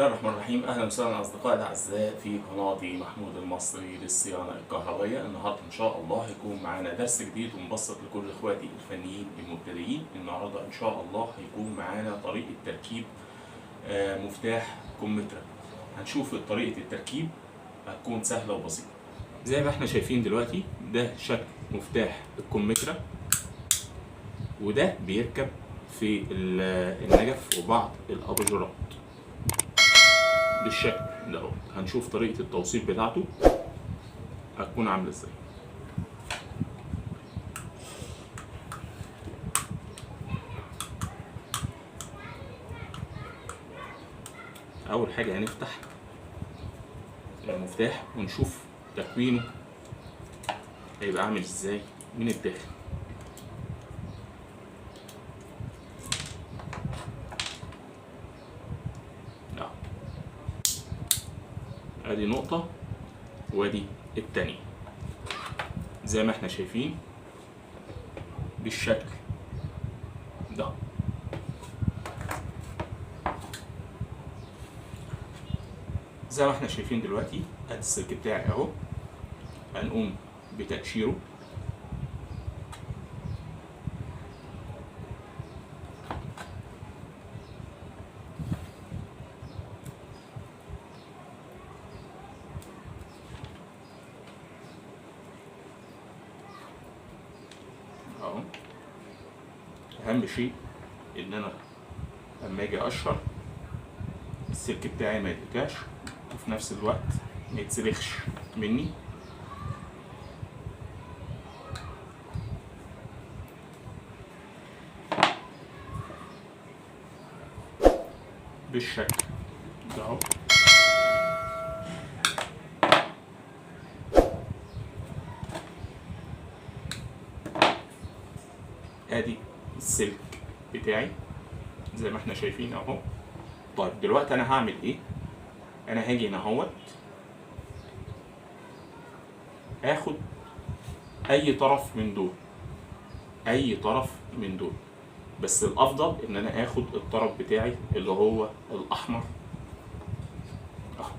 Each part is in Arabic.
الله الرحمن الرحيم. اهلا وسهلا اصدقائي الاعزاء في قناتي محمود المصري للصيانه الكهربائيه. النهارده ان شاء الله هيكون معانا درس جديد ومبسط لكل اخواتي الفنيين المبتدئين. النهارده ان شاء الله هيكون معانا طريقه تركيب مفتاح كمثرى. هنشوف طريقه التركيب هتكون سهله وبسيطه. زي ما احنا شايفين دلوقتي ده شكل مفتاح الكمثرى، وده بيركب في النجف وبعض الاباجورات بالشكل ده. هنشوف طريقة التوصيل بتاعته هتكون عاملة ازاي. أول حاجة هنفتح المفتاح ونشوف تكوينه هيبقى عامل ازاي من الداخل. ادي نقطة وادي التانية زي ما احنا شايفين بالشكل ده. زي ما احنا شايفين دلوقتي ادي السلك بتاعي اهو. هنقوم بتقشيره اهو. اهم شيء ان انا لما اجي اقشر السلك بتاعي ما يتقطعش وفي نفس الوقت ما يتسلخش مني. بالشكل ده اهو. ادي السلك بتاعي زي ما احنا شايفين اهو. طيب دلوقتي انا هعمل ايه؟ انا هاجي هنا اهوت اخد اي طرف من دول، اي طرف من دول، بس الافضل ان انا اخد الطرف بتاعي اللي هو الاحمر اهو.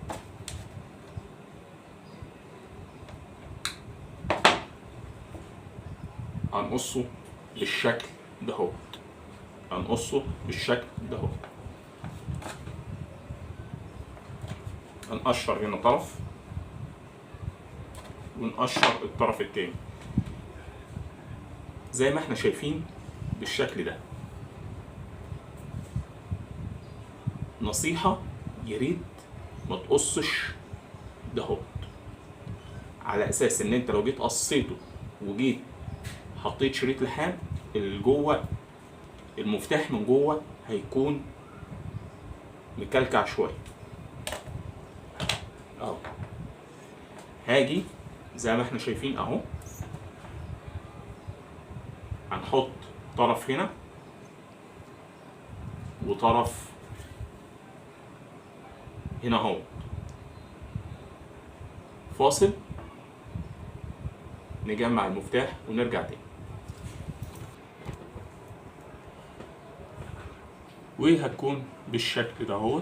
هنقصه بالشكل ده، هنقصه بالشكل ده. هنقشر هنا طرف ونقشر الطرف التاني زي ما احنا شايفين بالشكل ده. نصيحة، ياريت ما تقصش دهوت، على اساس ان انت لو جيت قصيته وجيت حطيت شريط لحام اللي جوه المفتاح من جوه هيكون مكلكع شويه اهو. هاجي زي ما احنا شايفين اهو، هنحط طرف هنا وطرف هنا اهو فاصل. نجمع المفتاح ونرجع تاني وهتكون بالشكل ده اهو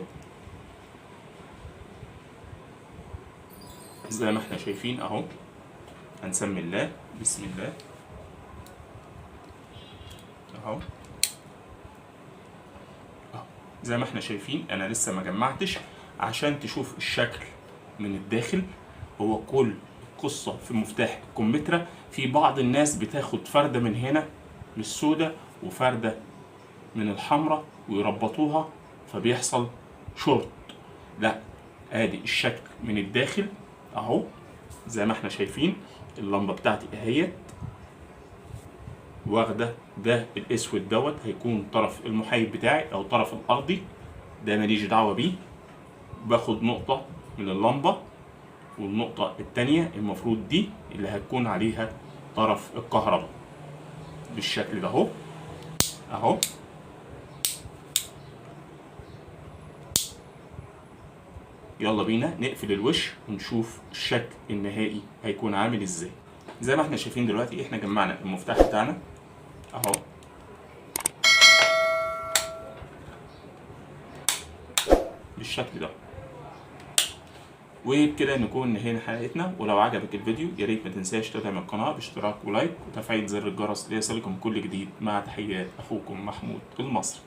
زي ما احنا شايفين اهو. هنسمي الله، بسم الله اهو. زي ما احنا شايفين انا لسه ما جمعتش عشان تشوف الشكل من الداخل. هو كل قصة في مفتاح الكمثرى في بعض الناس بتاخد فردة من هنا من السوداء وفردة من الحمراء ويربطوها فبيحصل شورت. لا، ادي الشكل من الداخل اهو زي ما احنا شايفين. اللمبة بتاعتي اهيت واخدة ده الاسود دوت هيكون طرف المحايد بتاعي او الطرف الارضي، ده ماليش دعوة بيه. باخد نقطة من اللمبة والنقطة التانية المفروض دي اللي هتكون عليها طرف الكهرباء بالشكل ده اهو اهو. يلا بينا نقفل الوش ونشوف الشكل النهائي هيكون عامل ازاي. زي ما احنا شايفين دلوقتي احنا جمعنا المفتاح بتاعنا اهو بالشكل ده. وبكده نكون نهينا حلقتنا، ولو عجبك الفيديو يا ريت ما تنساش تدعم القناة باشتراك ولايك وتفعيل زر الجرس ليصلكم كل جديد. مع تحيات اخوكم محمود المصري.